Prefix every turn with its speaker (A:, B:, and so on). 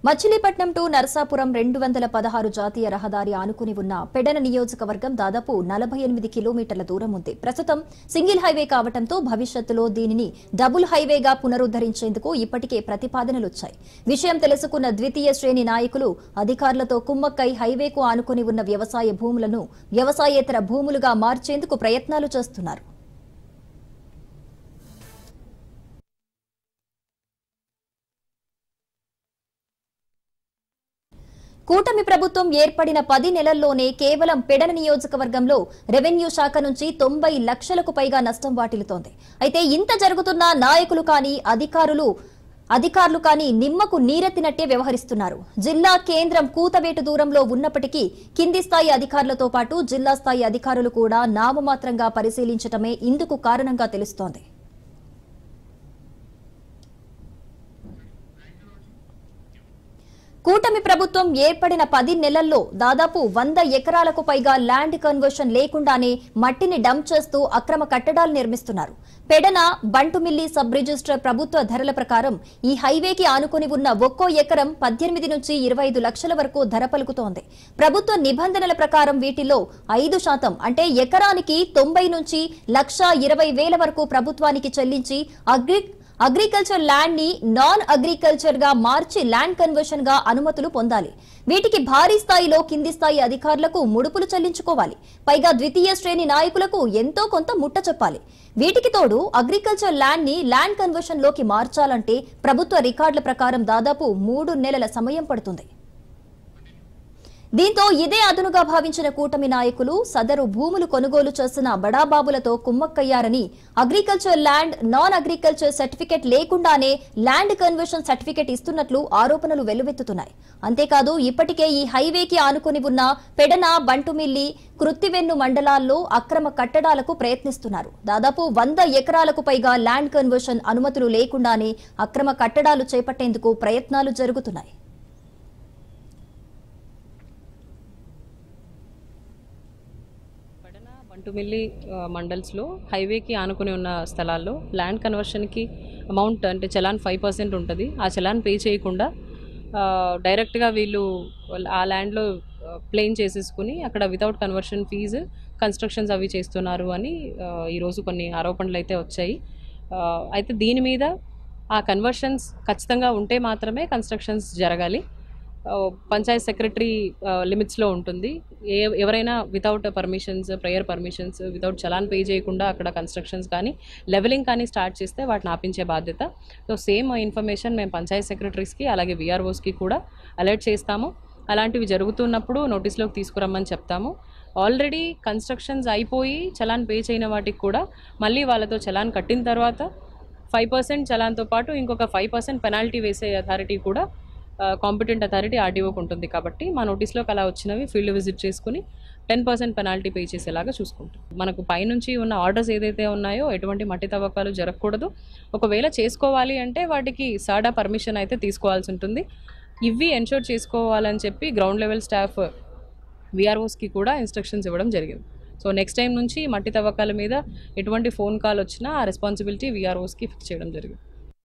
A: Machilipatnam to Narasapuram 216 జాతీయ రహదారి ఆనుకుని ఉన్న పెడన నియోజకవర్గం దాదాపు 48 కిలోమీటర్ల దూరం ఉంది. ప్రస్తుతం సింగిల్ హైవే కావడంతో భవిష్యత్తులో దీనిని డబుల్ హైవేగా పునరుద్ధరించేందుకు ఇప్పటికే ప్రతిపాదనలొచ్చాయి. విషయం తెలుసుకున్న ద్వితీయ శ్రేణి నాయకులు అధికారులతో కుమ్మక్కై హైవేకు ఆనుకుని ఉన్న వ్యవసాయ భూములను వ్యవసాయేతర భూములుగా మార్చేందుకు ప్రయత్నాలు చేస్తున్నారు. కూటమి ప్రభుత్వం ఏర్పడిన 10 నెలల్లోనే కేవలం పెడన నియోజకవర్గంలో రెవెన్యూ శాఖ నుంచి 90 లక్షలకు పైగా నష్టం వాటిల్లుతోంది. అయితే ఇంత జరుగుతున్నా నాయకులు కానీ అధికారులు కానీ నిమ్మకు నీరెత్తినట్టే వ్యవహరిస్తున్నారు. జిల్లా కేంద్రం కూతవేటు దూరంలో ఉన్నప్పటికీ కింది స్థాయి అధికారులతో పాటు జిల్లా స్థాయి అధికారులు కూడా నామమాత్రంగా పరిశీలించటమే ఇందుకు కారణంగా తెలుస్తోంది. కూటమి ప్రభుత్వం ఏర్పడిన 10 నెలల్లో దాదాపు 100 ఎకరాలకు పైగా ల్యాండ్ కన్వర్షన్ లేకుండానే మట్టిని డంప్ చేస్తూ అక్రమ కట్టడాలు నిర్మిస్తున్నారు. పెడన బంటుమిల్లి సబ్ రిజిస్టర్ ప్రభుత్వ ధరల ప్రకారం ఈ హైవేకి ఆనుకుని ఉన్న ఒక్కో ఎకరం 18 నుంచి 25 లక్షల వరకు ధర పలుకుతోంది. ప్రభుత్వ నిబంధనల ప్రకారం వీటిలో 5% అంటే ఎకరానికి 90 నుంచి 1,20,000 వరకు ప్రభుత్వానికి చెల్లించి అగ్రికల్చర్ ల్యాండ్ ని నాన్ అగ్రికల్చర్ గా మార్చి ల్యాండ్ కన్వర్షన్ గా అనుమతులు పొందాలి. వీటికి భారీ స్థాయిలో కింది స్థాయి అధికారులకు ముడుపులు చెల్లించుకోవాలి. పైగా ద్వితీయ శ్రేణి నాయకులకు ఎంతో కొంత ముట్ట చెప్పాలి. వీటికి తోడు అగ్రికల్చర్ ల్యాండ్ ని ల్యాండ్ కన్వర్షన్ లోకి మార్చాలంటే ప్రభుత్వ రికార్డుల ప్రకారం దాదాపు 3 నెలల సమయం పడుతుంది. దీంతో ఇదే అదునుగా భావించిన కూటమి నాయకులు సదరు భూములు కొనుగోలు చేసిన బడాబాబులతో కుమ్మక్కయ్యారని agriculture land non agriculture certificate లేకుండానే ల్యాండ్ కన్వర్షన్ సర్టిఫికెట్ ఇస్తున్నట్లు ఆరోపణలు వెల్లువెత్తుతున్నాయి. అంతేకాదు ఇప్పటికే ఈ హైవేకి ఆనుకుని ఉన్న పెడన బంటుమిల్లి కృత్తివెన్ను మండలాల్లో అక్రమ కట్టడాలకు ప్రయత్నిస్తున్నారు. దాదాపు 100 ఎకరాలకు పైగా ల్యాండ్ కన్వర్షన్ అనుమతులు లేకుండానే అక్రమ కట్టడాలు చేపట్టేందుకు ప్రయత్నాలు జరుగుతున్నాయి.
B: బంటుమిల్లి మండల్స్లో హైవేకి ఆనుకుని ఉన్న స్థలాల్లో ల్యాండ్ కన్వర్షన్కి అమౌంట్ అంటే చలాన్ 5% ఉంటుంది. ఆ చలాన్ పే చేయకుండా డైరెక్ట్గా వీళ్ళు ఆ ల్యాండ్లో ప్లేన్ చేసేసుకుని అక్కడ వితౌట్ కన్వర్షన్ ఫీజు కన్స్ట్రక్షన్స్ అవి చేస్తున్నారు అని ఈరోజు కొన్ని ఆరోపణలు అయితే వచ్చాయి. అయితే దీని మీద ఆ కన్వర్షన్స్ ఖచ్చితంగా ఉంటే మాత్రమే కన్స్ట్రక్షన్స్ జరగాలి. పంచాయత్ సెక్రటరీ లిమిట్స్లో ఉంటుంది. ఎవరైనా without permissions, prior permissions, without challan pay చేయకుండా అక్కడ కన్స్ట్రక్షన్స్ కానీ లెవెలింగ్ కానీ స్టార్ట్ చేస్తే వాటిని ఆపించే బాధ్యత. సో సేమ్ ఇన్ఫర్మేషన్ మేము పంచాయత్ సెక్రటరీస్కి అలాగే విఆర్ఓస్కి కూడా అలర్ట్ చేస్తాము. అలాంటివి జరుగుతున్నప్పుడు నోటీస్లోకి తీసుకురమ్మని చెప్తాము. ఆల్రెడీ కన్స్ట్రక్షన్స్ అయిపోయి చలాన్ పే చేయని వాటికి కూడా మళ్ళీ వాళ్ళతో చలాన్ కట్టిన తర్వాత 5% చలాన్తో పాటు ఇంకొక 5% పెనాల్టీ వేసే అథారిటీ కూడా కాంపిటెంట్ అథారిటీ ఆర్డీఓకి ఉంటుంది. కాబట్టి మా నోటీస్లోకి అలా వచ్చినవి ఫీల్డ్ విజిట్ చేసుకుని 10% పెనాల్టీ పే చేసేలాగా చూసుకుంటాం. మనకు పైనుంచి ఉన్న ఆర్డర్స్ ఏదైతే ఉన్నాయో ఎటువంటి మట్టి తవ్వకాలు జరగకూడదు. ఒకవేళ చేసుకోవాలి అంటే వాటికి సాడా పర్మిషన్ అయితే తీసుకోవాల్సి ఉంటుంది. ఇవి ఎన్షూర్ చేసుకోవాలని చెప్పి గ్రౌండ్ లెవెల్ స్టాఫ్ విఆర్ఓస్కి కూడా ఇన్స్ట్రక్షన్స్ ఇవ్వడం జరిగింది. సో నెక్స్ట్ టైం నుంచి మట్టి తవ్వకాల మీద ఎటువంటి ఫోన్ కాల్ వచ్చినా ఆ రెస్పాన్సిబిలిటీ విఆర్ఓస్కి ఫిక్స్ చేయడం జరిగింది.